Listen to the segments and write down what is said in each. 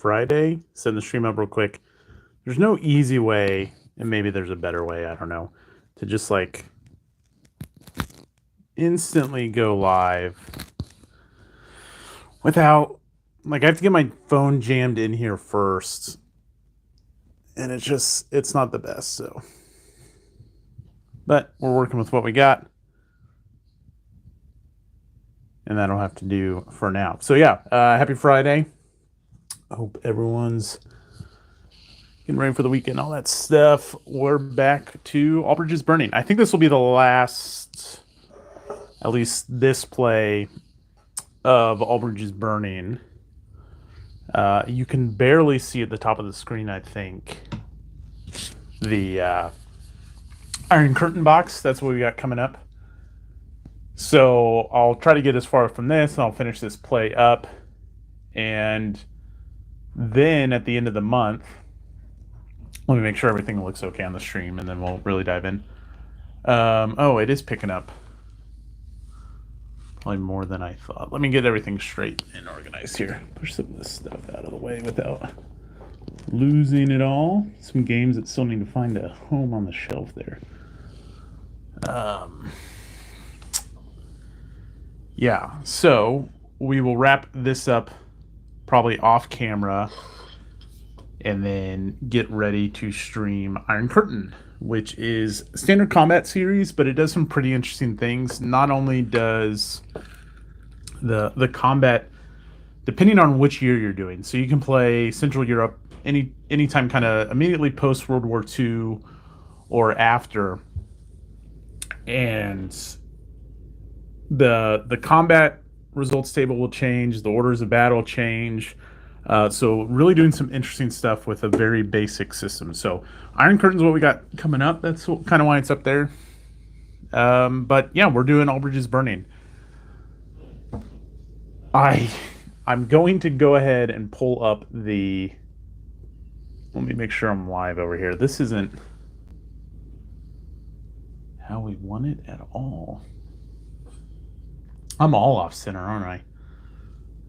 Friday. Send the stream up real quick. There's no easy way, and maybe there's a better way, I don't know, to just like instantly go live without, like, I have to get my phone jammed in here first. And it's not the best, so. But we're working with what we got. And that'll have to do for now. So yeah, happy Friday. I hope everyone's getting ready for the weekend, all that stuff. We're back to All Bridges Burning. I think this will be the last, at least this play of All Bridges Burning. You can barely see at the top of the screen, I think, the Iron Curtain box. That's what we got coming up. So I'll try to get as far from this, and I'll finish this play up. And then at the end of the month, let me make sure everything looks okay on the stream, and then we'll really dive in. Oh, it is picking up. Probably more than I thought. Let me get everything straight and organized here. Push some of this stuff out of the way without losing it all. Some games that still need to find a home on the shelf there. Yeah, so we will wrap this up probably off camera and then get ready to stream Iron Curtain, which is standard combat series, but it does some pretty interesting things. Not only does the combat, depending on which year you're doing, so you can play Central Europe anytime kind of immediately post World War II or after, and the combat results table will change, the orders of battle change. So really doing some interesting stuff with a very basic system. So Iron Curtain's what we got coming up. That's kind of why it's up there. But yeah, we're doing All Bridges Burning. I'm going to go ahead and pull up the. Let me make sure I'm live over here. This isn't how we want it at all. I'm all off center, aren't I?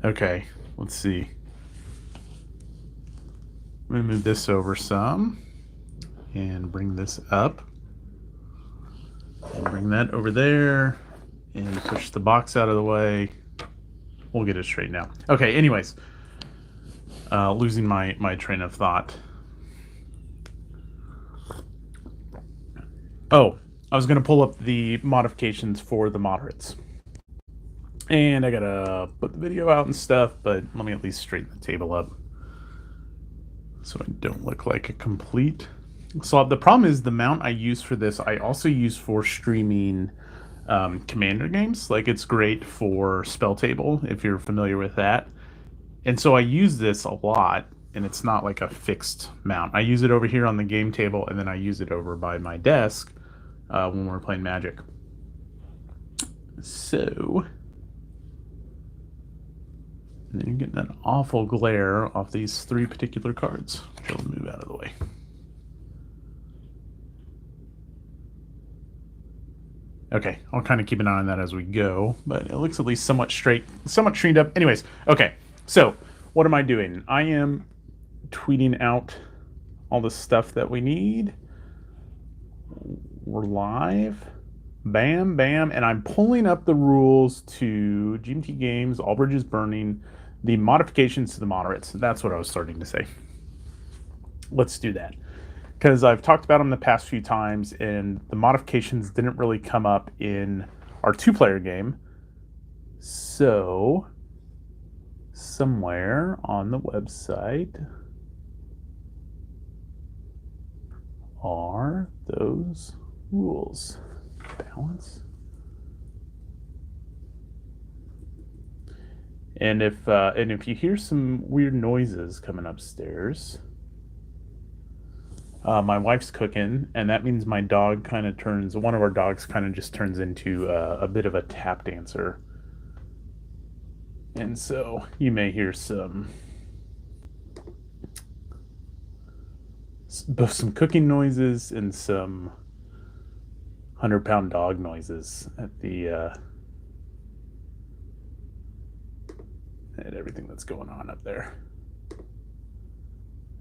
Okay, let's see. Let me move this over some and bring this up. And bring that over there and push the box out of the way. We'll get it straight now. Okay, anyways. Losing my train of thought. Oh, I was going to pull up the modifications for the moderates. And I got to put the video out and stuff, but let me at least straighten the table up so I don't look like a complete slob. The problem is the mount I use for this, I also use for streaming Commander games. Like, it's great for Spell Table, if you're familiar with that. And so I use this a lot, and it's not like a fixed mount. I use it over here on the game table, and then I use it over by my desk when we're playing Magic. So, and then you're getting an awful glare off these three particular cards. I'll move out of the way. Okay, I'll kind of keep an eye on that as we go, but it looks at least somewhat straight, somewhat streamed up. Anyways, okay, so what am I doing? I am tweeting out all the stuff that we need. We're live. Bam, bam, and I'm pulling up the rules to GMT Games, All Bridges Burning, the modifications to the moderates. That's what I was starting to say. Let's do that. Because I've talked about them the past few times, and the modifications didn't really come up in our two-player game. So, somewhere on the website are those rules. Balance. And if you hear some weird noises coming upstairs, my wife's cooking, and that means my dog kind of turns. One of our dogs kind of just turns into a bit of a tap dancer, and so you may hear both some cooking noises and some 100-pound dog noises at the at everything that's going on up there.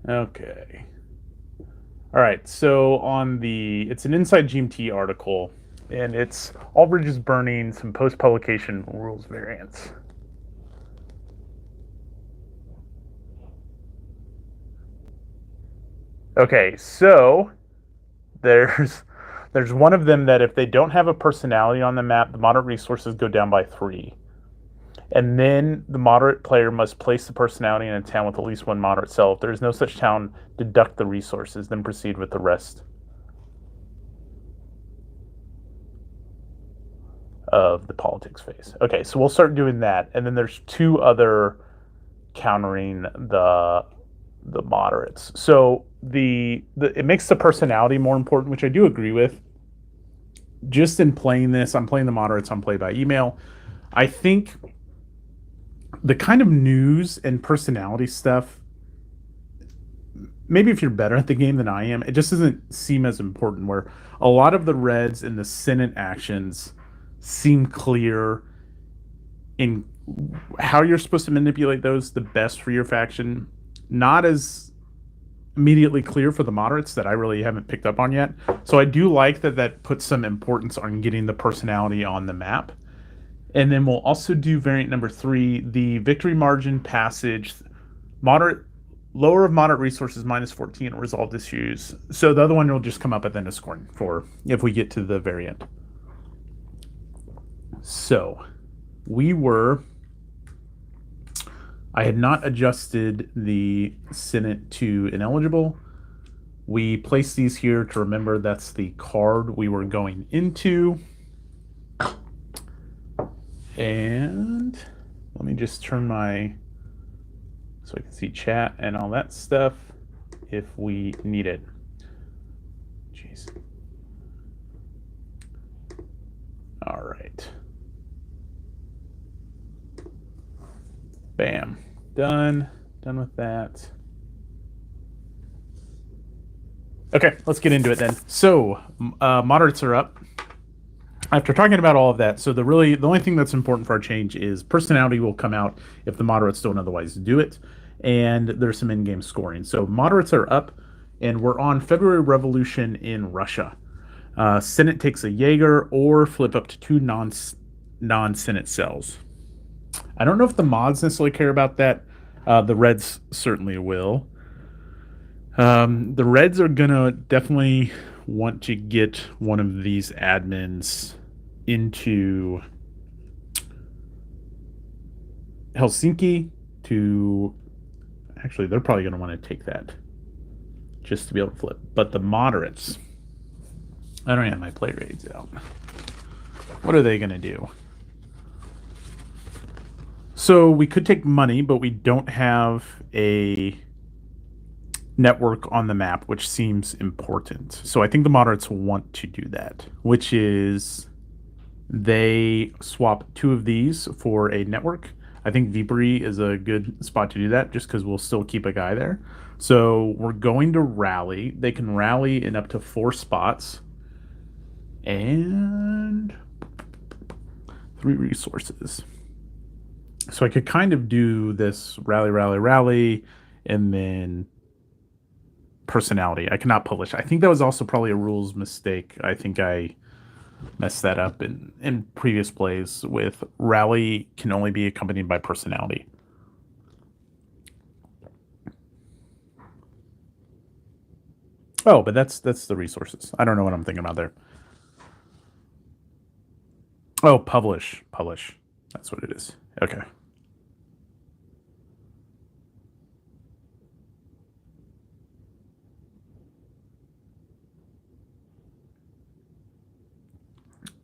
Okay. All right. So it's an Inside GMT article, and it's Allbridge is burning some post-publication rules variants. Okay, so there's one of them that if they don't have a personality on the map, the moderate resources go down by 3. And then the moderate player must place the personality in a town with at least one moderate cell. If there is no such town, deduct the resources, then proceed with the rest of the politics phase. Okay, so we'll start doing that. And then there's 2 other countering the moderates. So it makes the personality more important, which I do agree with. Just in playing this, I'm playing the moderates on play by email. I think the kind of news and personality stuff, maybe if you're better at the game than I am, it just doesn't seem as important, where a lot of the Reds and the Senate actions seem clear in how you're supposed to manipulate those the best for your faction. Not as immediately clear for the moderates that I really haven't picked up on yet. So I do like that puts some importance on getting the personality on the map. And then we'll also do variant number 3, the victory margin passage, lower of moderate resources -14 resolved issues. So the other one will just come up at the end of scoring for if we get to the variant. So I had not adjusted the Senate to ineligible. We placed these here to remember that's the card we were going into. And let me just turn so I can see chat and all that stuff if we need it. Jeez. All right. Bam. Done with that. Okay, let's get into it then. So, moderates are up. After talking about all of that, so the only thing that's important for our change is personality will come out if the moderates don't otherwise do it, and there's some in-game scoring. So moderates are up, and we're on February Revolution in Russia. Senate takes a Jaeger or flip up to 2 non-Senate cells. I don't know if the mods necessarily care about that. The Reds certainly will. The Reds are gonna definitely want to get one of these admins into Helsinki actually, they're probably going to want to take that just to be able to flip. But the moderates, I don't have my play raids out. What are they going to do? So we could take money, but we don't have a network on the map, which seems important. So I think the moderates want to do that, which is they swap 2 of these for a network. I think Vipery is a good spot to do that just because we'll still keep a guy there. So we're going to rally. They can rally in up to 4 spots. And 3 resources. So I could kind of do this rally, and then personality. I cannot publish. I think that was also probably a rules mistake. I think I messed that up in previous plays with rally can only be accompanied by personality. Oh, but that's the resources. I don't know what I'm thinking about there. Oh, publish. That's what it is. Okay.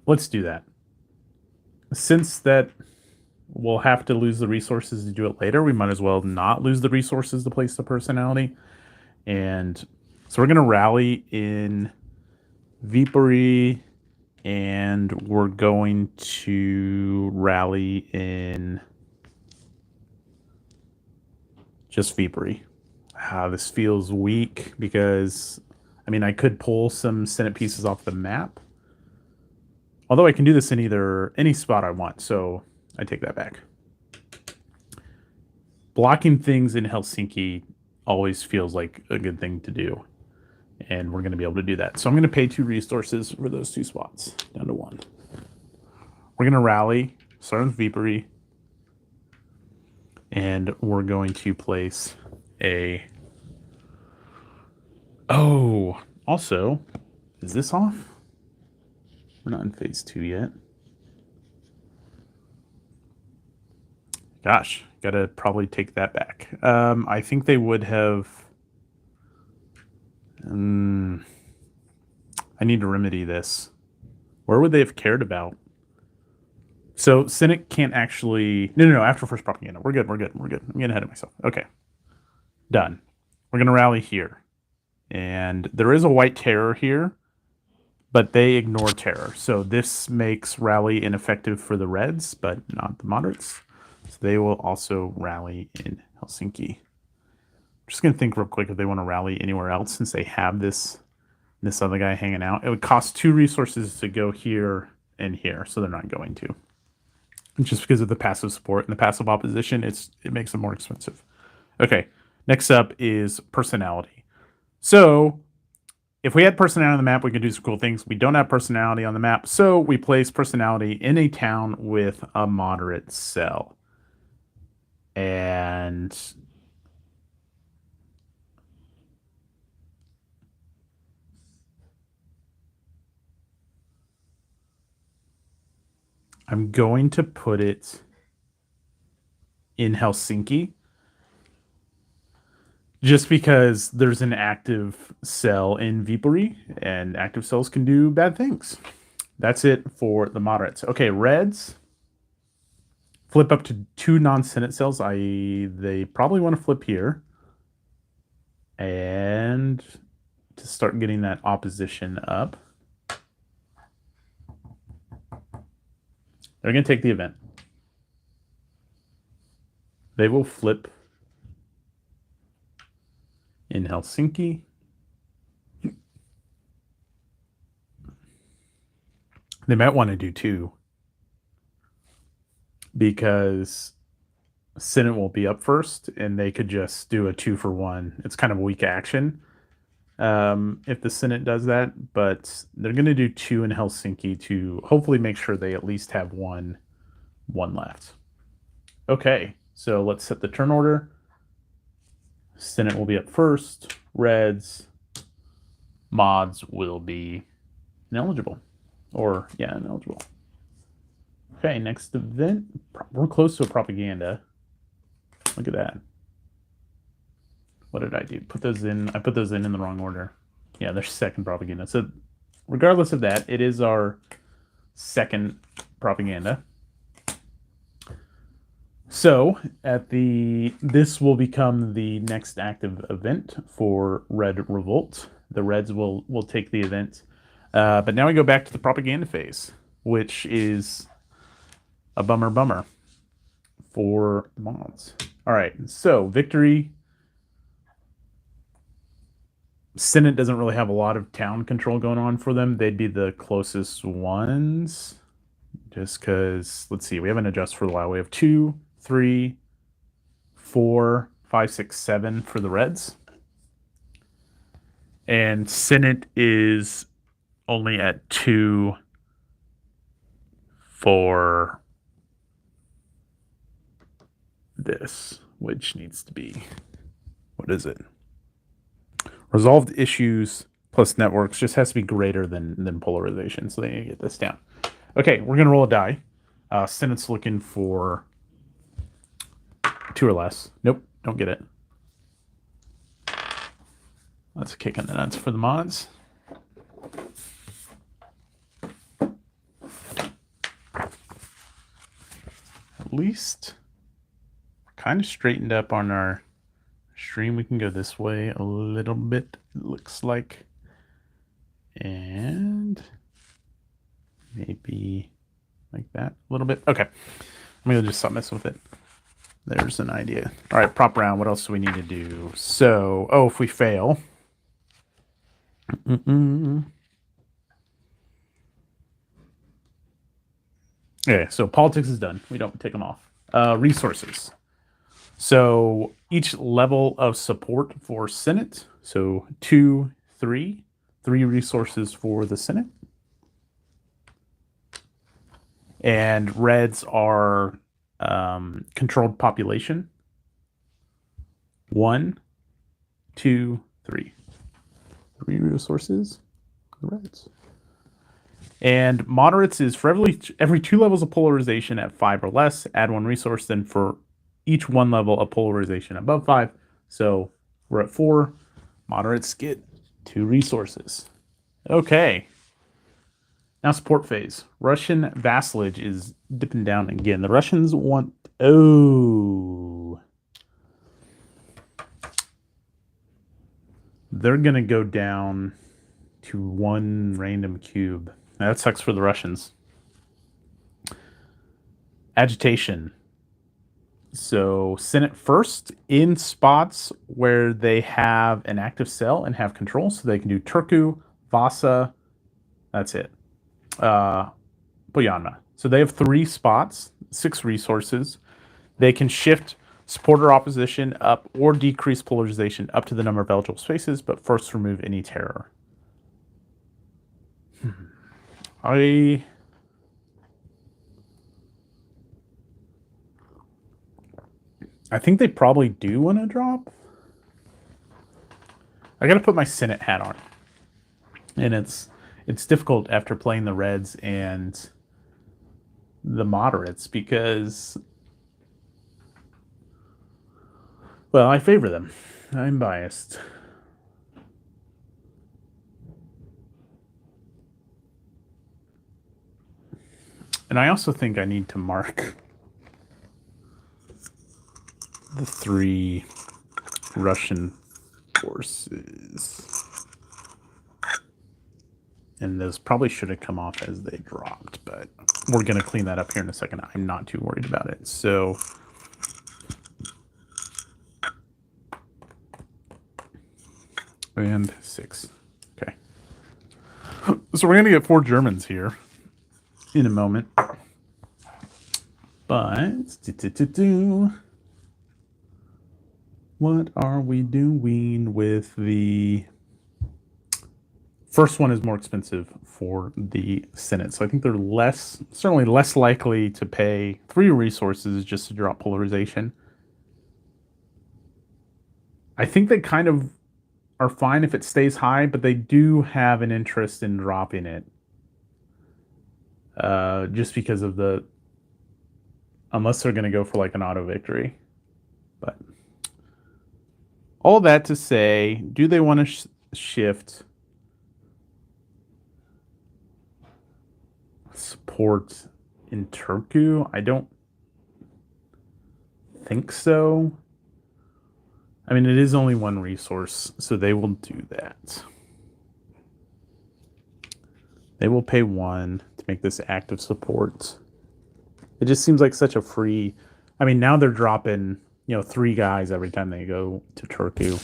Let's do that. Since that we'll have to lose the resources to do it later, we might as well not lose the resources to place the personality. And so we're going to rally in Vipery, and we're going to rally in just Vipery. This feels weak because, I mean, I could pull some Senate pieces off the map. Although I can do this in any spot I want, so I take that back. Blocking things in Helsinki always feels like a good thing to do. And we're going to be able to do that. So I'm going to pay 2 resources for those 2 spots, down to 1. We're going to rally, start with Vipery, and we're going to place a... Oh, also, is this off? We're not in phase 2 yet. Gosh, gotta probably take that back. I think they would have... I need to remedy this. Where would they have cared about? So Senate can't actually... No, after first propaganda. We're good. I'm getting ahead of myself. Okay. Done. We're going to rally here. And there is a white terror here, but they ignore terror. So this makes rally ineffective for the Reds, but not the moderates. So they will also rally in Helsinki. I'm just going to think real quick if they want to rally anywhere else since they have this other guy hanging out. It would cost 2 resources to go here and here, so they're not going to. Just because of the passive support and the passive opposition, it makes them more expensive. Okay, next up is personality. So if we had personality on the map, we could do some cool things. We don't have personality on the map, so we place personality in a town with a moderate cell. And I'm going to put it in Helsinki just because there's an active cell in Viipuri, and active cells can do bad things. That's it for the moderates. Okay, Reds flip up to 2 non-Senate cells. They probably want to flip here. And to start getting that opposition up. They're going to take the event. They will flip in Helsinki. They might want to do 2 because Senate will be up first, and they could just do a 2-for-1. It's kind of a weak action if the Senate does that, but they're going to do 2 in Helsinki to hopefully make sure they at least have one left. Okay, so let's set the turn order. Senate will be up first. Reds, mods will be ineligible. Or, yeah, ineligible. Okay, next event. We're close to a propaganda. Look at that. What did I do? Put those in. I put those in the wrong order. Yeah, they're second propaganda. So regardless of that, it is our second propaganda. So this will become the next active event for Red Revolt. The Reds will take the event. But now we go back to the propaganda phase, which is a bummer for the mods. All right, so victory. Senate doesn't really have a lot of town control going on for them. They'd be the closest ones. Just because, let's see, we haven't adjusted for a while. We have 2, 3, 4, 5, 6, 7 for the Reds. And Senate is only at 2 for this, which needs to be, what is it? Resolved issues plus networks just has to be greater than polarization, so they need to get this down. Okay, we're going to roll a die. Senate's looking for 2 or less. Nope, don't get it. That's a kick in the nuts for the mods. At least we're kind of straightened up on our stream. We can go this way a little bit, it looks like. And maybe like that a little bit. Okay, I'm going to just stop messing with it. There's an idea. All right, prop round. What else do we need to do? So, if we fail. Okay, so politics is done. We don't take them off. Resources. So each level of support for Senate. So 2, 3, 3 resources for the Senate. And reds are controlled population. 1, 2, 3. 3 resources. Reds. And moderates is for every 2 levels of polarization at 5 or less, add 1 resource. Then for each 1 level of polarization above 5. So we're at 4. Moderates get 2 resources. Okay. Now support phase. Russian vassalage is dipping down again. The Russians want... Oh. They're going to go down to 1 random cube. That sucks for the Russians. Agitation. So Senate first in spots where they have an active cell and have control. So they can do Turku, Vasa. That's it. Poyanma. So they have 3 spots, 6 resources. They can shift supporter opposition up or decrease polarization up to the number of eligible spaces, but first remove any terror. I think they probably do want to drop. I got to put my Senate hat on. And it's difficult after playing the Reds and the moderates because, well, I favor them. I'm biased. And I also think I need to mark the 3 Russian forces. And those probably should have come off as they dropped, but we're going to clean that up here in a second. I'm not too worried about it. So and 6. Okay. So we're going to get 4 Germans here in a moment. But what are we doing with the first one? Is more expensive for the Senate. So I think they're certainly less likely to pay 3 resources just to drop polarization. I think they kind of are fine if it stays high, but they do have an interest in dropping it. Just because of unless they're going to go for like an auto victory. But all that to say, do they want to shift support in Turku? I don't think so. I mean, it is only 1 resource, so they will do that. They will pay 1 to make this active support. It just seems like such a free... I mean, now they're dropping, 3 guys every time they go to Turku,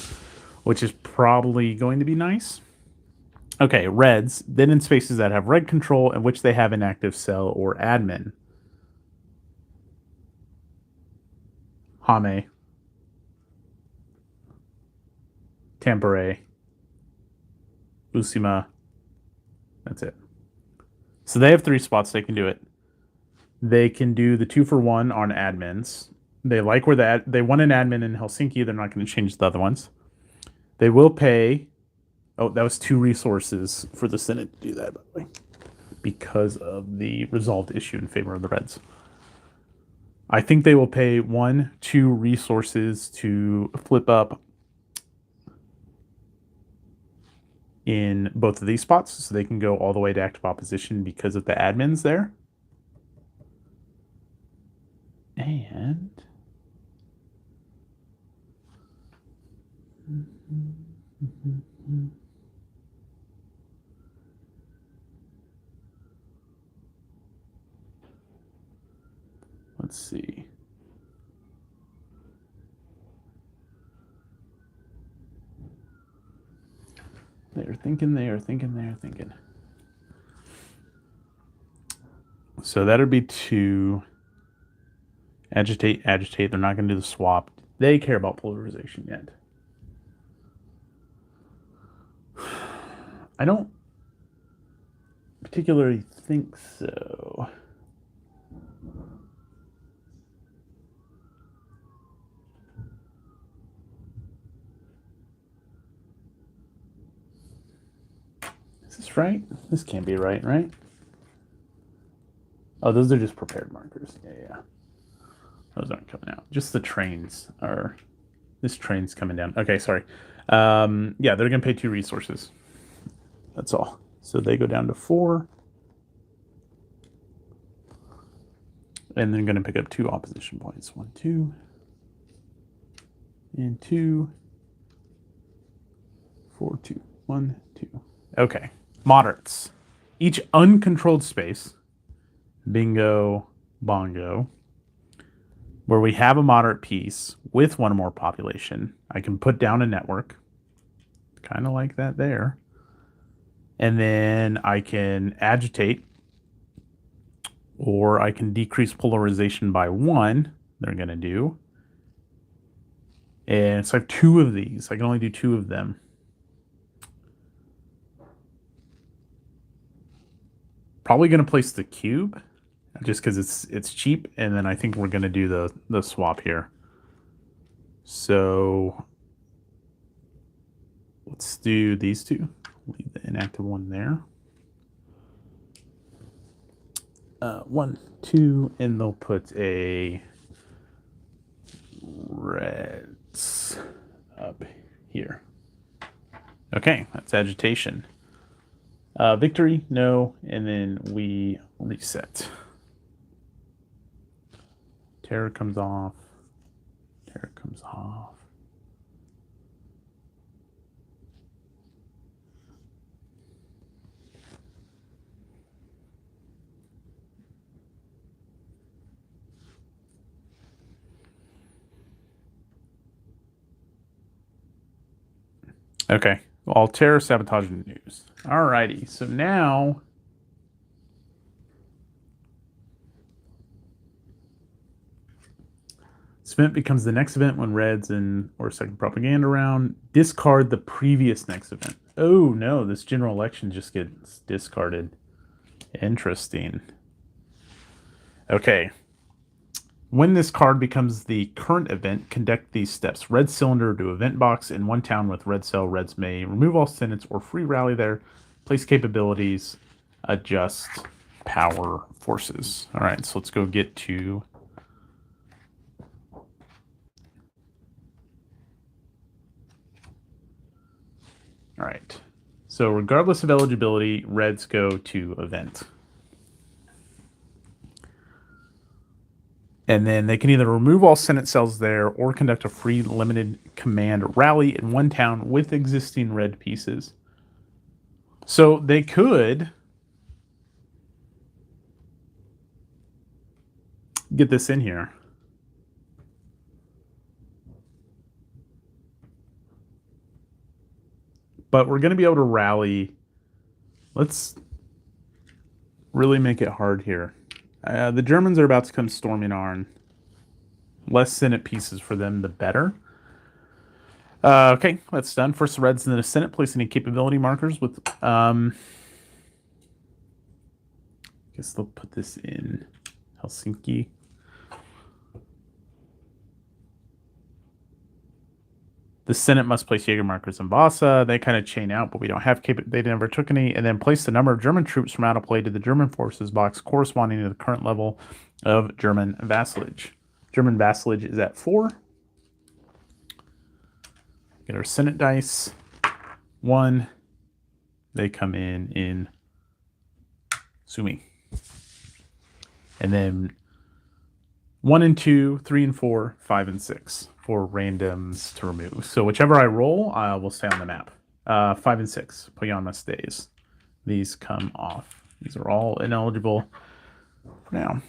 which is probably going to be nice. Okay, reds. Then in spaces that have red control in which they have an active cell or admin. Hame. Tampere. Usima. That's it. So they have 3 spots they can do it. They can do the 2 for 1 on admins. They like where they want an admin in Helsinki. They're not going to change the other ones. They will pay... Oh, that was 2 resources for the Senate to do that, by the way, because of the resolved issue in favor of the Reds. I think they will pay 1, 2 resources to flip up in both of these spots, so they can go all the way to active opposition because of the admins there. And... let's see. They're thinking. So that'd be 2. Agitate. They're not going to do the swap. they care about polarization yet. I don't particularly think so. Is this right? This can't be right, right? Oh, those are just prepared markers. Yeah. Those aren't coming out. Just the trains are... This train's coming down. Okay, sorry. Yeah, they're going to pay 2 resources. That's all. So they go down to 4. And then going to pick up 2 opposition points. 1, 2. And 2. 4, 2. 1, 2. Okay. Moderates. Each uncontrolled space, bingo, bongo, where we have a moderate piece with 1 or more population, I can put down a network, kind of like that there. And then I can agitate, or I can decrease polarization by 1, they're going to do. And so I have 2 of these. I can only do 2 of them. Probably going to place the cube, just because it's cheap, and then I think we're going to do the swap here. So let's do these 2. Leave the inactive 1 there. 1, 2, and they'll put a reds up here. Okay, that's agitation. Victory, no, and then we reset. Terror comes off. Terror comes off. Okay. Well, terror, sabotage, and news. Alrighty. So now this event becomes the next event when reds or second propaganda round. Discard the previous next event. Oh no, this general election just gets discarded. Interesting. Okay. When this card becomes the current event, conduct these steps. Red cylinder to event box in 1 town with red cell. Reds may remove all senates or free rally there. Place capabilities. Adjust power forces. All right, so let's go get to... All right. So regardless of eligibility, reds go to event. And then they can either remove all Senate cells there or conduct a free limited command rally in 1 town with existing red pieces. So they could get this in here. But we're going to be able to rally. Let's really make it hard here. The Germans are about to come storming Arn. Less Senate pieces for them, the better. Okay, that's done. First the Reds in the Senate. Place any capability markers with... I guess they'll put this in Helsinki. The Senate must place Jaeger markers in Vasa. They kind of chain out, but we don't have they never took any. And then place the number of German troops from out of play to the German forces box corresponding to the current level of German vassalage. German vassalage is at 4. Get our Senate dice. 1. They come in Sumi. And then 1 and 2, 3 and 4, 5 and 6 for randoms to remove. So whichever I roll, will stay on the map. 5 and 6, Poyama stays. These come off. These are all ineligible for now.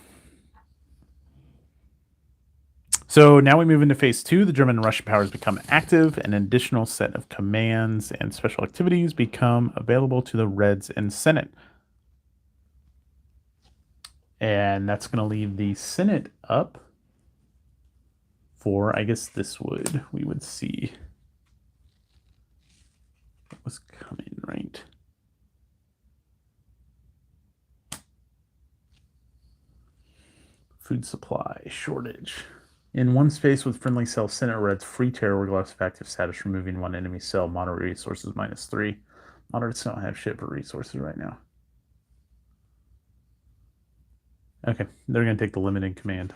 So now we move into phase 2. The German and Russian powers become active. An additional set of commands and special activities become available to the Reds and Senate. And that's going to leave the Senate up. 4. I guess we would see what was coming, right? Food supply shortage. In one space with friendly cell center reds, free terror regardless of active status, removing one enemy cell, moderate resources -3. Moderates don't have shit for resources right now. Okay, they're going to take the limiting command.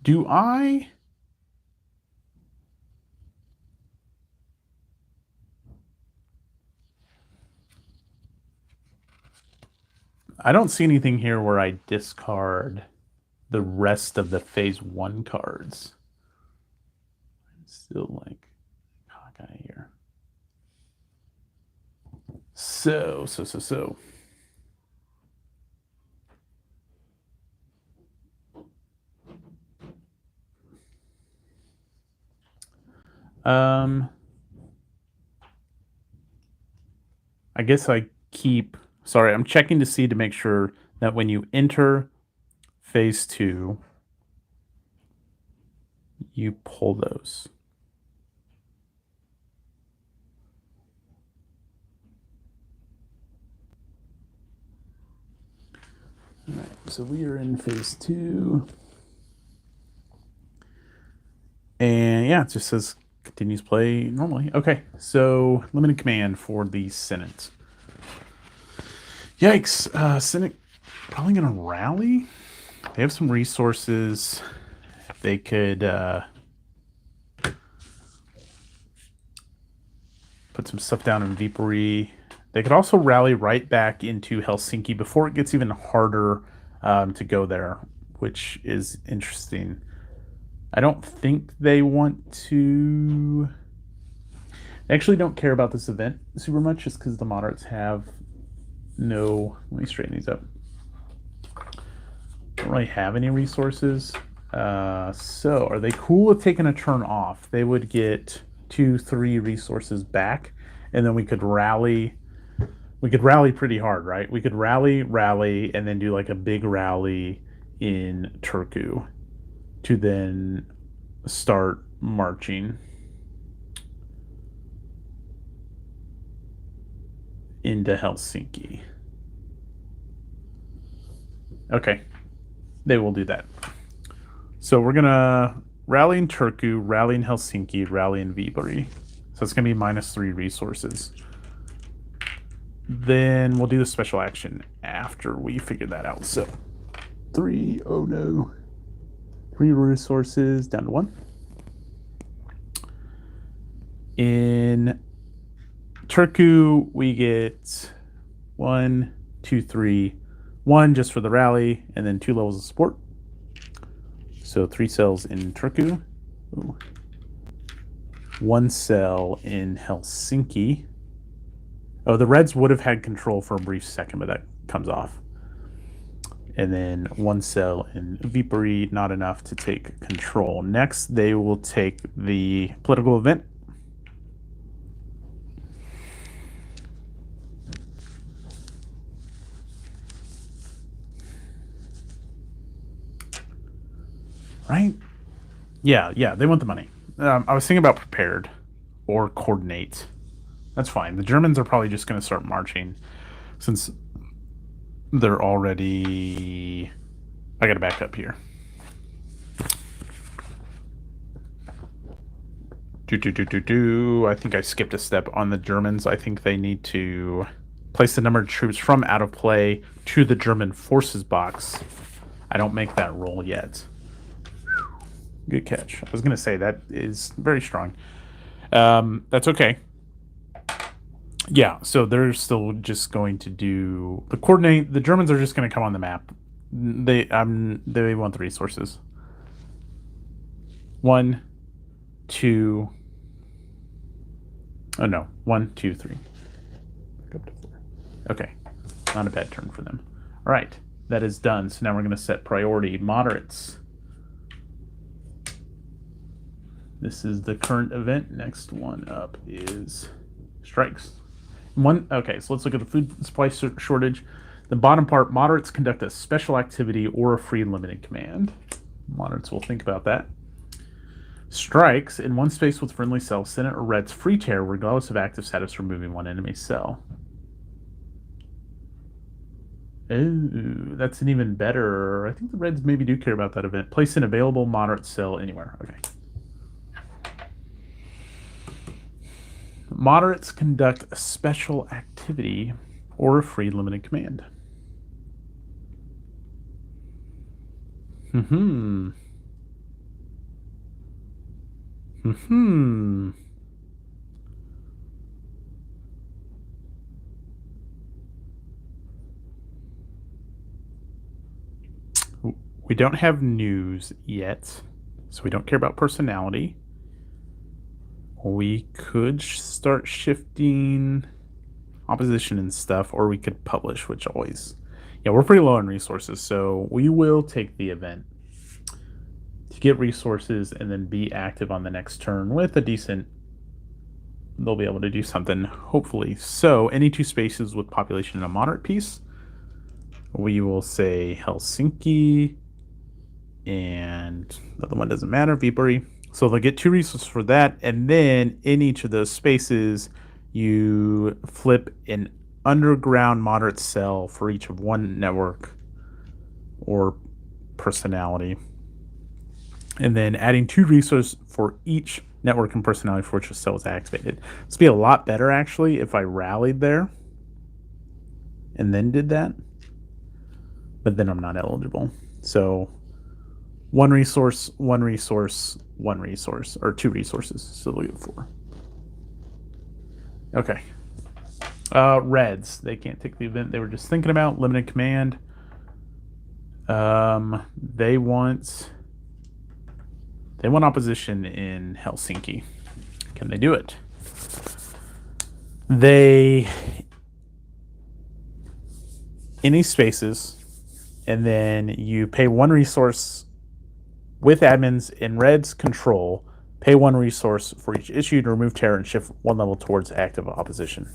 Do I don't see anything here where I discard the rest of the phase 1 cards. I'm still like cockeye here. So. I guess I keep... Sorry, I'm checking to see to make sure that when you enter phase 2, you pull those. All right, so we are in phase 2. And yeah, it just says continues play normally. Okay, so limited command for the Senate. Yikes, Senate probably gonna rally. They have some resources. They could put some stuff down in Viipuri. They could also rally right back into Helsinki before it gets even harder to go there, which is interesting. I don't think they want to... They actually don't care about this event super much just because the moderates have no... Let me straighten these up. Don't really have any resources. So are they cool with taking a turn off? They would get 2-3 resources back, and then we could rally. We could rally pretty hard, right? We could rally, and then do like a big rally in Turku to then start marching into Helsinki. Okay, they will do that. So we're gonna rally in Turku, rally in Helsinki, rally in Viipuri. So it's gonna be -3 resources. Then we'll do the special action after we figure that out. So 3, oh no. 3 resources down to 1. In Turku, we get 1, 2, 3, 1 just for the rally, and then 2 levels of support. So 3 cells in Turku. Ooh. 1 cell in Helsinki. Oh, the Reds would have had control for a brief second, but that comes off. And then 1 cell in Viipuri, not enough to take control. Next, they will take the political event. Right? Yeah, they want the money. I was thinking about prepared or coordinate. That's fine. The Germans are probably just going to start marching since they're already... I got to back up here. I think I skipped a step on the Germans. I think they need to place the number of troops from out of play to the German forces box. I don't make that roll yet. Good catch. I was going to say that is very strong. That's okay. Yeah, so they're still just going to do the coordinate. The Germans are just going to come on the map. They want the resources. 1, 2. Oh no, 1, 2, 3. Back up to 4. Okay, not a bad turn for them. All right, that is done. So now we're going to set priority moderates. This is the current event. Next one up is strikes. Okay, so let's look at the food supply shortage. The bottom part, moderates conduct a special activity or a free limited command. Moderates will think about that. Strikes in one space with friendly cell, Senate or Reds free tear regardless of active status, removing one enemy cell. Ooh, that's an even better. I think the Reds maybe do care about that event. Place an available moderate cell anywhere. Okay. Moderates conduct a special activity or a free limited command. Hmm. Hmm. We don't have news yet, so we don't care about personality. We could start shifting opposition and stuff, or we could publish, which always... Yeah, we're pretty low on resources, so we will take the event to get resources and then be active on the next turn with a decent... They'll be able to do something, hopefully. So, any two spaces with population in a moderate piece, we will say Helsinki, and the other one doesn't matter, Viipuri. So they'll get 2 resources for that, and then in each of those spaces, you flip an underground moderate cell for each of one network or personality. And then adding 2 resources for each network and personality for which a cell is activated. This would be a lot better, actually, if I rallied there and then did that. But then I'm not eligible. So 1 resource, 1 resource, 1 resource, or 2 resources. So we'll get 4. Okay. Reds. They can't take the event they were just thinking about. Limited command. They want opposition in Helsinki. Can they do it? They any spaces, and then you pay 1 resource with admins in Red's control. Pay 1 resource for each issue to remove terror and shift 1 level towards active opposition.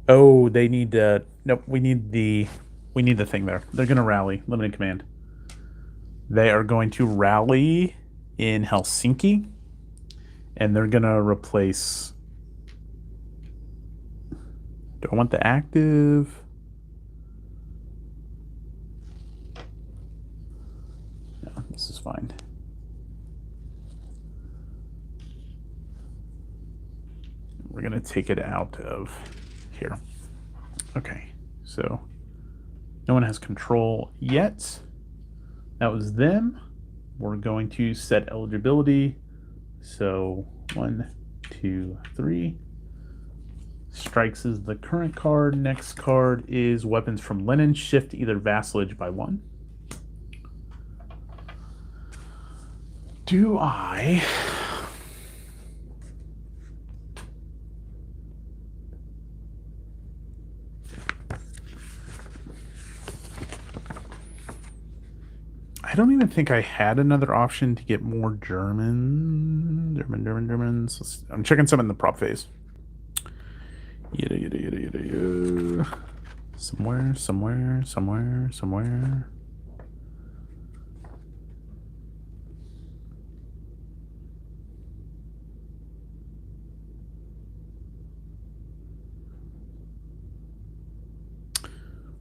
Oh, they need to... Nope, we need the thing there. They're going to rally. Limited command. They are going to rally in Helsinki, and they're going to replace... Do I want the active? No, this is fine. We're going to take it out of here. Okay, so no one has control yet. That was them. We're going to set eligibility. So 1, 2, 3. Strikes is the current card. Next card is weapons from Lenin. Shift either vassalage by 1. Do I don't even think I had another option to get more Germans. I'm checking some in the prop phase. Somewhere.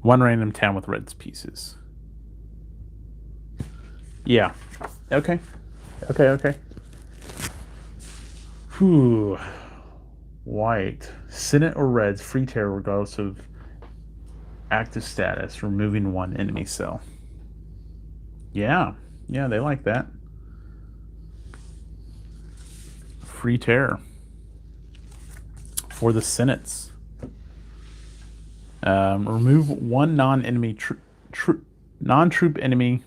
One random town with Red's pieces. Yeah. Okay. Whew. White. Senate or Reds, free terror regardless of active status, removing 1 enemy cell. Yeah, they like that. Free terror for the Senates. Remove 1 non-enemy non-troop enemy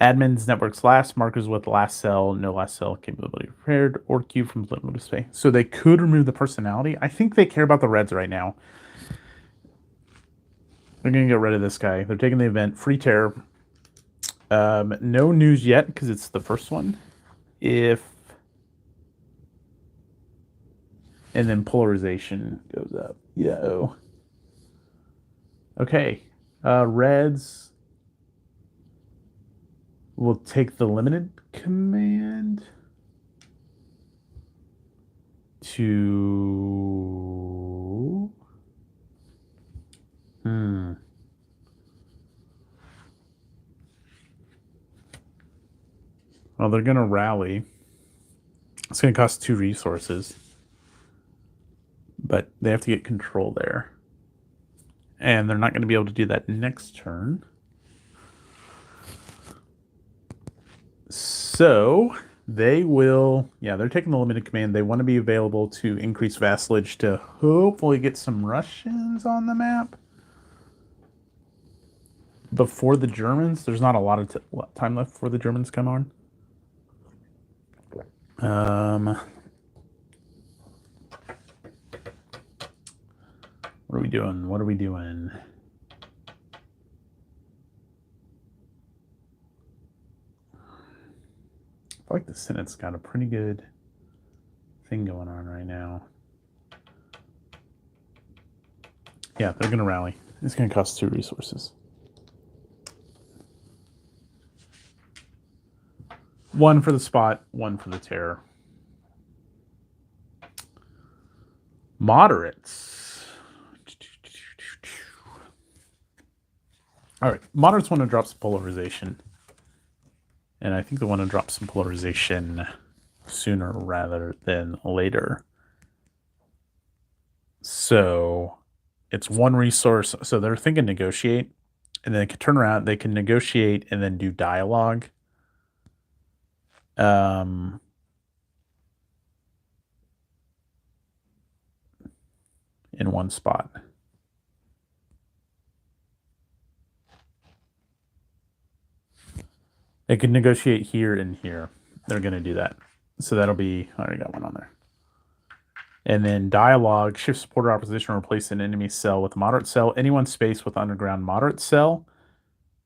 Admins networks last, markers with last cell, no last cell capability prepared, or queue from political display. So they could remove the personality. I think they care about the reds right now. They're going to get rid of this guy. They're taking the event. Free terror. No news yet because it's the first one. And then polarization goes up. Yo. Okay. Reds will take the limited command to... Well, they're going to rally. It's going to cost 2 resources. But they have to get control there. And they're not going to be able to do that next turn. So they will... Yeah, they're taking the limited command. They want to be available to increase vassalage to hopefully get some Russians on the map. Before the Germans, there's not a lot of time left before the Germans come on. What are we doing? What are we doing? I feel like the Senate's got a pretty good thing going on right now. Yeah, they're going to rally. It's going to cost 2 resources. 1 for the spot, 1 for the terror. Moderates. All right, moderates want to drop some polarization. And I think they want to drop some polarization sooner rather than later. So it's 1 resource. So they're thinking negotiate. And then they can turn around. They can negotiate and then do dialogue. In 1 spot. They can negotiate here and here. They're going to do that. So that'll be... I already got 1 on there. And then dialogue, shift supporter opposition, replace an enemy cell with a moderate cell. Anyone space with underground moderate cell.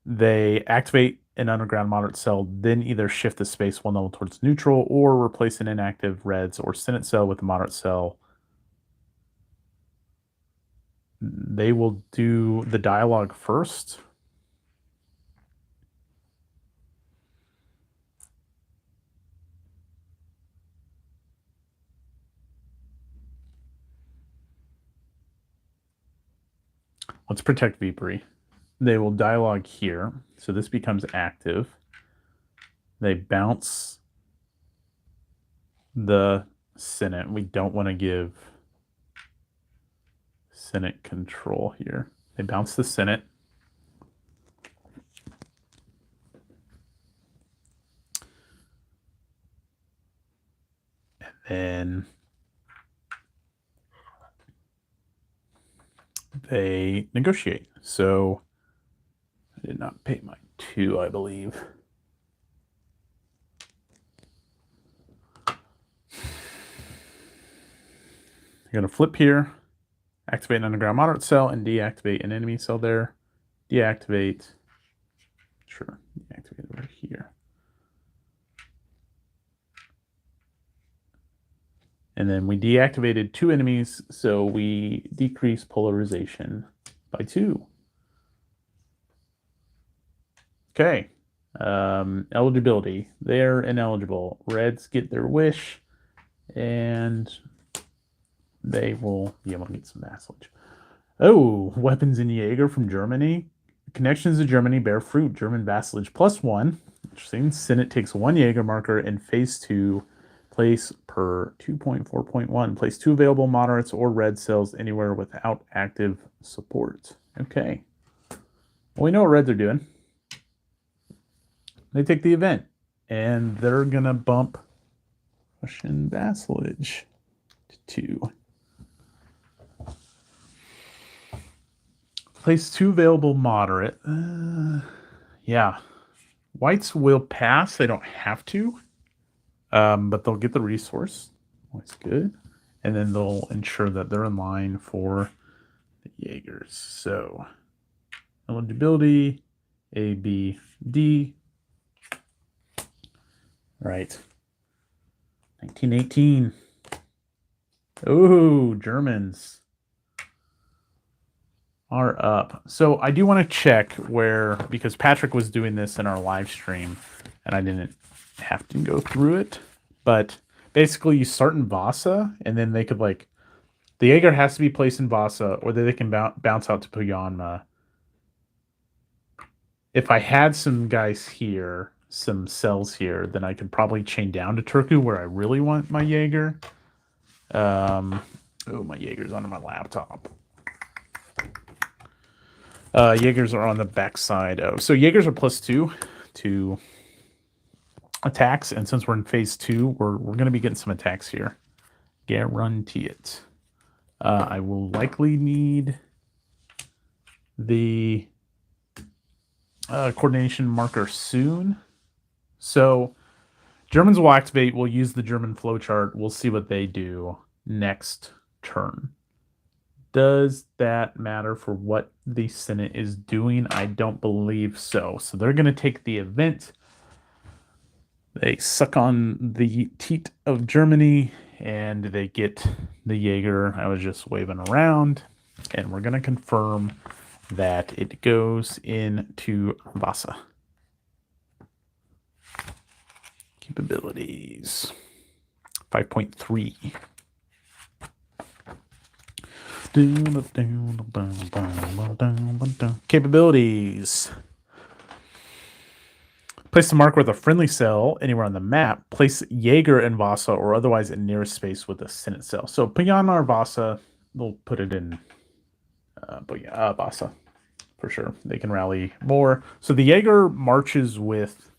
They activate an underground moderate cell, then either shift the space 1 level towards neutral or replace an inactive reds or Senate cell with a moderate cell. They will do the dialogue first. Let's protect Vipery. They will dialogue here. So this becomes active. They bounce the Senate. We don't want to give Senate control here. They bounce the Senate. And then they negotiate. So I did not pay my 2, I believe. You're going to flip here, activate an underground moderate cell, and deactivate an enemy cell there. Deactivate. Sure, deactivate it right here. And then we deactivated 2 enemies, so we decrease polarization by 2. Okay. Eligibility. They're ineligible. Reds get their wish, and they will be able to get some vassalage. Oh, weapons in Jaeger from Germany. Connections to Germany bear fruit. German vassalage +1. Interesting. Senate takes 1 Jaeger marker in phase 2. Place per 2.4.1. Place 2 available moderates or red cells anywhere without active support. Okay. Well, we know what reds are doing. They take the event, and they're going to bump Russian vassalage to 2. Place 2 available moderate. Yeah. Whites will pass. They don't have to, but they'll get the resource. That's good. And then they'll ensure that they're in line for the Jaegers. So eligibility, A, B, D. Right. 1918. Oh, Germans are up. So I do want to check where, because Patrick was doing this in our live stream and I didn't have to go through it, but basically you start in Vasa and then they could like, the Jaeger has to be placed in Vasa or they can bounce out to Poyanma. If I had some guys here, some cells here, then I could probably chain down to Turku where I really want my Jaeger. Oh, my Jaegers on my laptop. Jaegers are on the backside of... So Jaegers are +2 to attacks, and since we're in phase 2, we're going to be getting some attacks here. Guarantee it. I will likely need the coordination marker soon. So Germans will activate. We'll use the German flowchart. We'll see what they do next turn. Does that matter for what the Senate is doing? I don't believe so. So they're going to take the event. They suck on the teat of Germany, and they get the Jaeger. I was just waving around, and we're going to confirm that it goes into Vasa. Capabilities 5.3. Capabilities. Place the marker with a friendly cell anywhere on the map. Place Jaeger in Vasa or otherwise in nearest space with a Senate cell. So Poyanma or Vasa, they'll put it in Vasa for sure. They can rally more. So the Jaeger marches with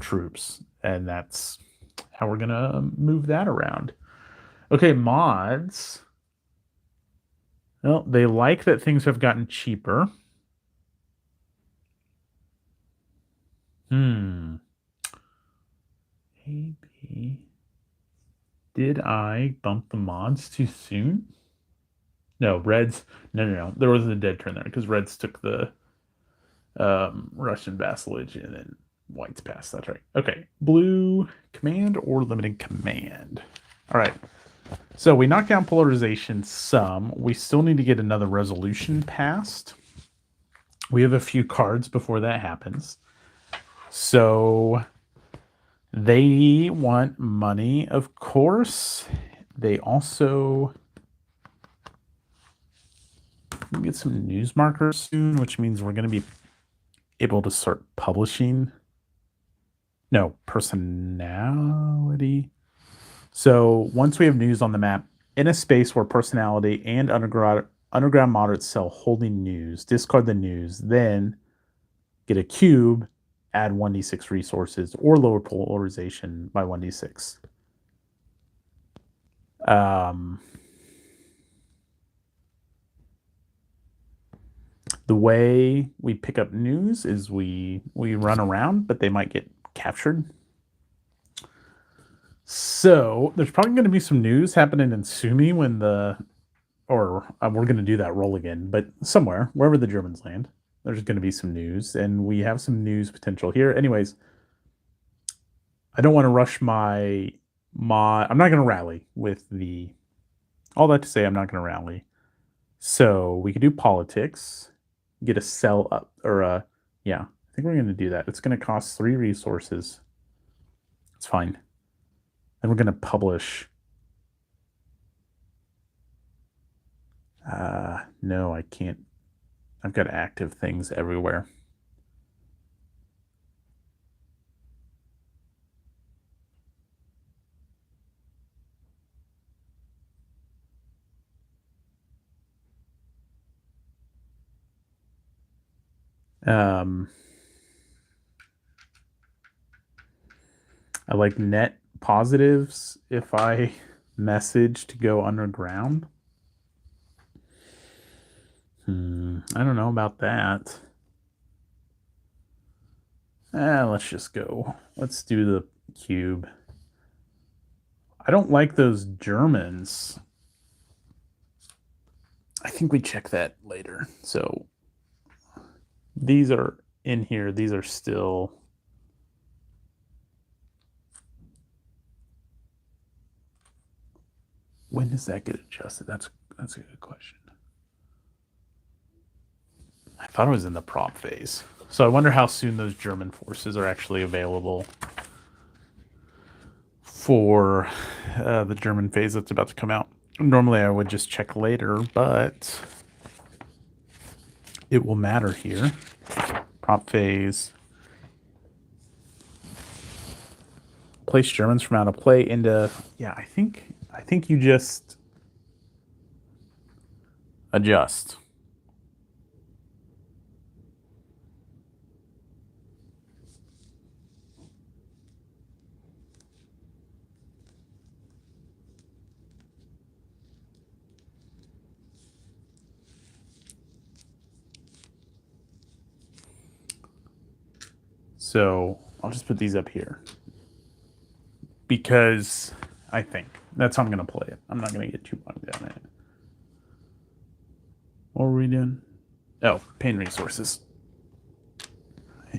troops, and that's how we're going to move that around. Okay, mods. Well, they like that things have gotten cheaper. Maybe. Did I bump the mods too soon? No, Reds. No. There was a dead turn there because Reds took the Russian vassalage and then Whites passed. That's right. Okay. Blue command or limited command. All right. So we knocked down polarization some. We still need to get another resolution passed. We have a few cards before that happens. So they want money, of course. They also get some news markers soon, which means we're going to be able to start publishing. No, personality. So once we have news on the map, in a space where personality and underground moderate cell holding news, discard the news, then get a cube, add 1d6 resources, or lower polarization by 1d6. The way we pick up news is we run around, but they might get captured. So there's probably going to be some news happening in Sumi when we're going to do that roll again, but somewhere, wherever the Germans land, there's going to be some news, and we have some news potential here. Anyways, I don't want to rush I'm not going to rally with all that to say I'm not going to rally. So we could do politics, get a cell up, yeah, I think we're going to do that. It's going to cost 3 resources. It's fine. And we're going to publish. No, I can't. I've got active things everywhere. I like net positives if I message to go underground. I don't know about that. Let's just go. Let's do the cube. I don't like those Germans. I think we check that later. So these are in here. These are still... When does that get adjusted? That's a good question. I thought it was in the prop phase. So I wonder how soon those German forces are actually available for the German phase that's about to come out. Normally I would just check later, but it will matter here. Prop phase. Place Germans from out of play into... Yeah, I think you just adjust. So I'll just put these up here because I think that's how I'm going to play it. I'm not going to get too bogged down in it. What were we doing? Oh, pain resources.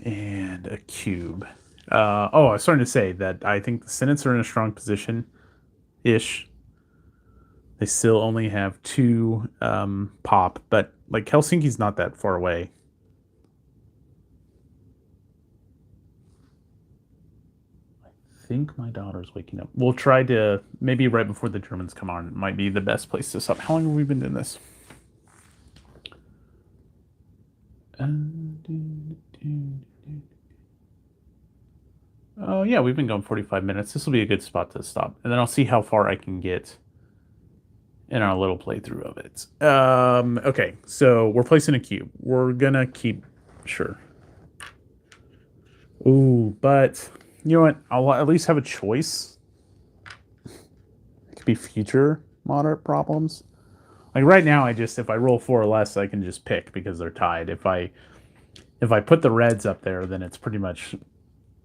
And a cube. I was starting to say that I think the Senates are in a strong position-ish. They still only have 2 pop, but like Helsinki's not that far away. I think my daughter's waking up. We'll try to, maybe right before the Germans come on, might be the best place to stop. How long have we been doing this? Oh, yeah, we've been going 45 minutes. This will be a good spot to stop. And then I'll see how far I can get in our little playthrough of it. Okay, so we're placing a cube. We're gonna keep... Sure. Ooh, but... You know what? I'll at least have a choice. It could be future moderate problems. Like right now, if I roll 4 or less, I can just pick because they're tied. If I put the reds up there, then it's pretty much,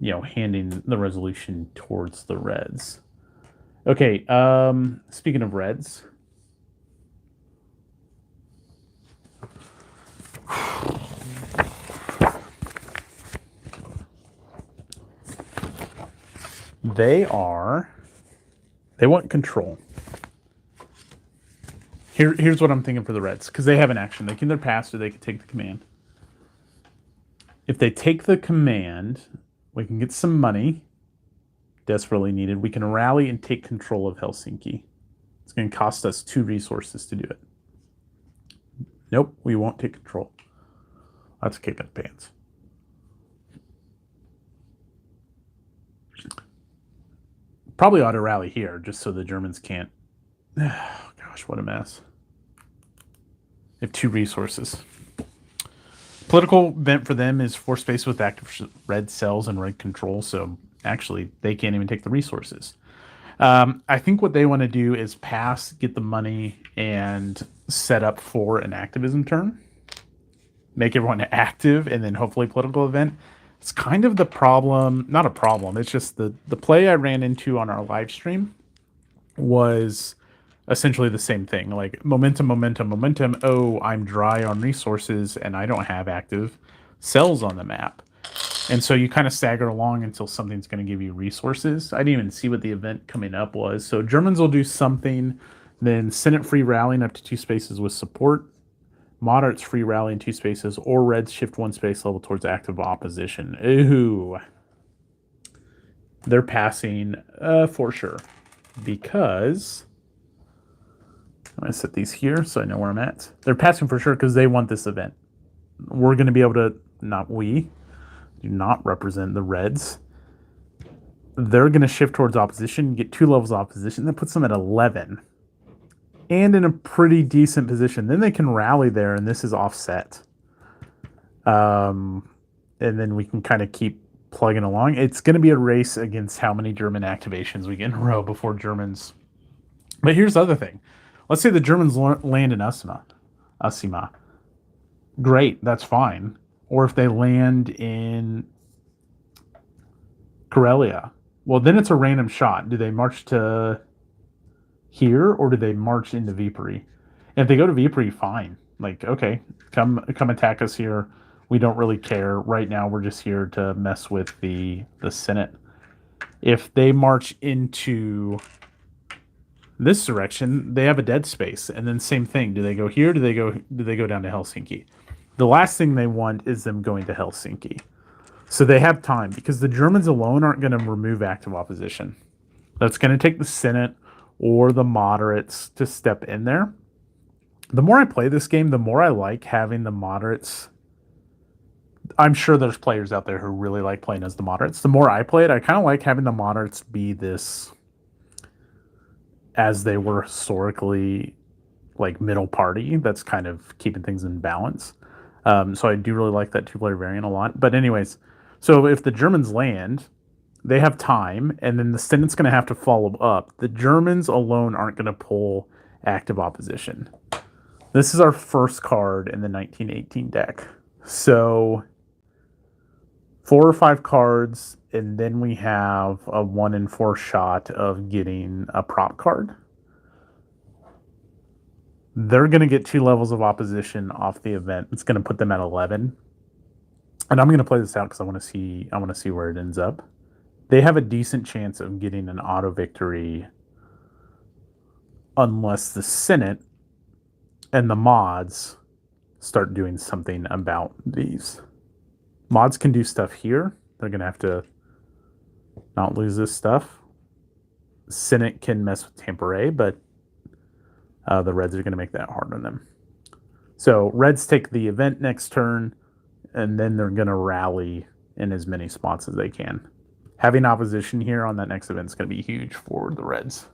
handing the resolution towards the reds. Okay, speaking of reds. They want control. Here's what I'm thinking for the Reds, because they have an action. They can either pass or they can take the command. If they take the command, we can get some money. Desperately needed. We can rally and take control of Helsinki. It's going to cost us 2 resources to do it. Nope, we won't take control. That's a kick in the pants. Probably ought to rally here, just so the Germans can't... Oh, gosh, what a mess. They have 2 resources. Political event for them is force space with active red cells and red control, so actually they can't even take the resources. I think what they want to do is pass, get the money, and set up for an activism turn. Make everyone active, and then hopefully political event. It's kind of the problem, not a problem, it's just the play I ran into on our live stream was essentially the same thing. Like momentum. Oh, I'm dry on resources and I don't have active cells on the map. And so you kind of stagger along until something's going to give you resources. I didn't even see what the event coming up was. So Germans will do something, then Senate free rallying up to 2 spaces with support. Moderates free rally in 2 spaces, or Reds shift 1 space level towards active opposition. Ooh. They're passing for sure. Because... I'm going to set these here so I know where I'm at. They're passing for sure because they want this event. We're going to be able to... Not we. Do not represent the Reds. They're going to shift towards opposition, get 2 levels of opposition. That puts them at 11. And in a pretty decent position. Then they can rally there, and this is offset. And then we can kind of keep plugging along. It's going to be a race against how many German activations we get in a row before Germans... But here's the other thing. Let's say the Germans land in Asima. Great, that's fine. Or if they land in Corellia. Well, then it's a random shot. Do they march to here or do they march into Vipery? And if they go to Vipery, fine. Like, okay, come attack us here. We don't really care. Right now we're just here to mess with the Senate. If they march into this direction, they have a dead space. And then same thing. Do they go here? Do they go down to Helsinki? The last thing they want is them going to Helsinki. So they have time because the Germans alone aren't going to remove active opposition. That's going to take the Senate or the moderates to step in there. The more I play this game, the more I like having the moderates. I'm sure there's players out there who really like playing as the moderates. The more I play it, I kind of like having the moderates be this, as they were historically, like middle party that's kind of keeping things in balance. So I do really like that two-player variant a lot. But anyways, so if the Germans land, they have time, and then the Senate's going to have to follow up. The Germans alone aren't going to pull active opposition. This is our first card in the 1918 deck. So 4 or 5 cards, and then we have a 1 in 4 shot of getting a prop card. They're going to get 2 levels of opposition off the event. It's going to put them at 11. And I'm going to play this out because I want to see where it ends up. They have a decent chance of getting an auto victory unless the Senate and the mods start doing something about these. Mods can do stuff here. They're going to have to not lose this stuff. Senate can mess with Tempore, but the Reds are going to make that hard on them. So Reds take the event next turn, and then they're going to rally in as many spots as they can. Having opposition here on that next event is going to be huge for the Reds.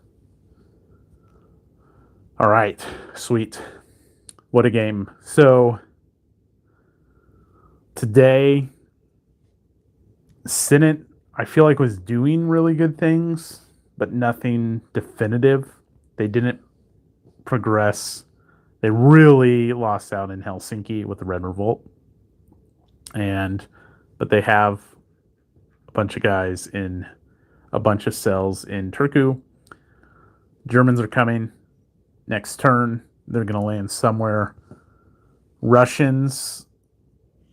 All right, sweet. What a game. So today, Senate, I feel like, was doing really good things, but nothing definitive. They didn't progress. They really lost out in Helsinki with the Red Revolt. But they have a bunch of guys in a bunch of cells in Turku. Germans are coming next turn. They're going to land somewhere. Russians.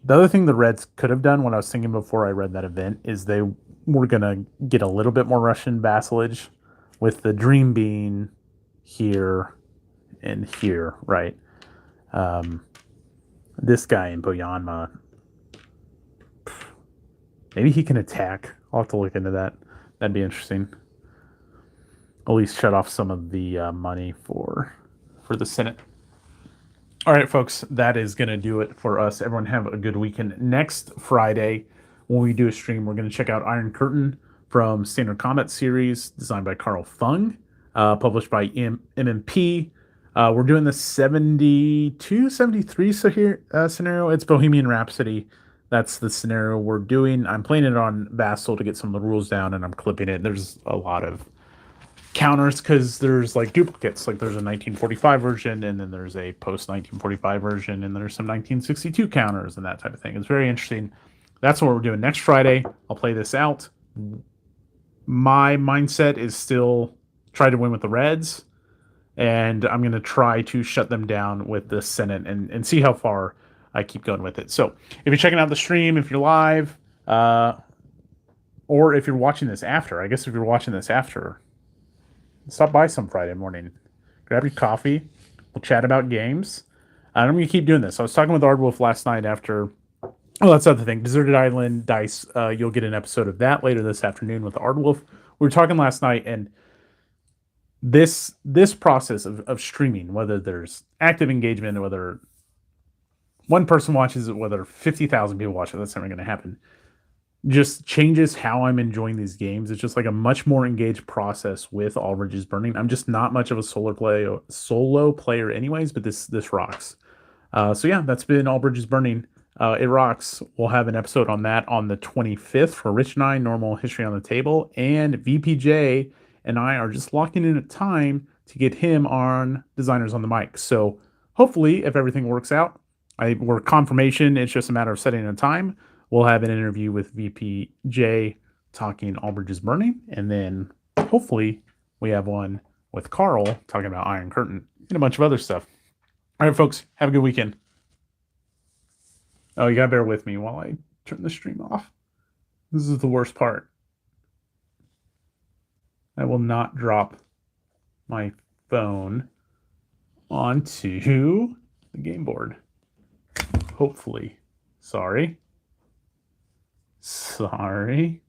The other thing the Reds could have done, what I was thinking before I read that event, is they were going to get a little bit more Russian vassalage, with the dream being here and here, right? This guy in Boyanma, maybe he can attack. I'll have to look into that. That'd be interesting. At least shut off some of the money for the Senate. All right, folks, that is going to do it for us. Everyone have a good weekend. Next Friday, when we do a stream, we're going to check out Iron Curtain from Standard Combat Series, designed by Carl Fung, published by MMP. We're doing the 72, 73 scenario. It's Bohemian Rhapsody. That's the scenario we're doing. I'm playing it on Vassal to get some of the rules down, and I'm clipping it. There's a lot of counters because there's like duplicates. Like there's a 1945 version, and then there's a post 1945 version, and there's some 1962 counters and that type of thing. It's very interesting. That's what we're doing next Friday. I'll play this out. My mindset is still try to win with the Reds, and I'm going to try to shut them down with the Senate and see how far I keep going with it. So if you're checking out the stream, if you're live, or if you're watching this after, I guess if you're watching this after, stop by some Friday morning. Grab your coffee. We'll chat about games. And I'm going to keep doing this. I was talking with Ardwolf last night after... Oh, that's the other thing. Deserted Island Dice. You'll get an episode of that later this afternoon with Ardwolf. We were talking last night, and this process of streaming, whether there's active engagement, whether one person watches it, whether 50,000 people watch it, that's never going to happen, just changes how I'm enjoying these games. It's just like a much more engaged process with All Bridges Burning. I'm just not much of a solo player anyways, but this rocks. So yeah, that's been All Bridges Burning. It rocks. We'll have an episode on that on the 25th for Rich and I, Normal History on the Table, and VPJ and I are just locking in a time to get him on Designers on the Mic. So hopefully, if everything works out, we're confirmation. It's just a matter of setting a time. We'll have an interview with VPJ talking All Bridges Burning, and then hopefully we have one with Carl talking about Iron Curtain and a bunch of other stuff. All right, folks, have a good weekend. Oh, you gotta bear with me while I turn the stream off. This is the worst part. I will not drop my phone onto the game board. Hopefully. Sorry. Sorry.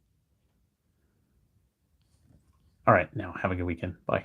All right, now have a good weekend. Bye.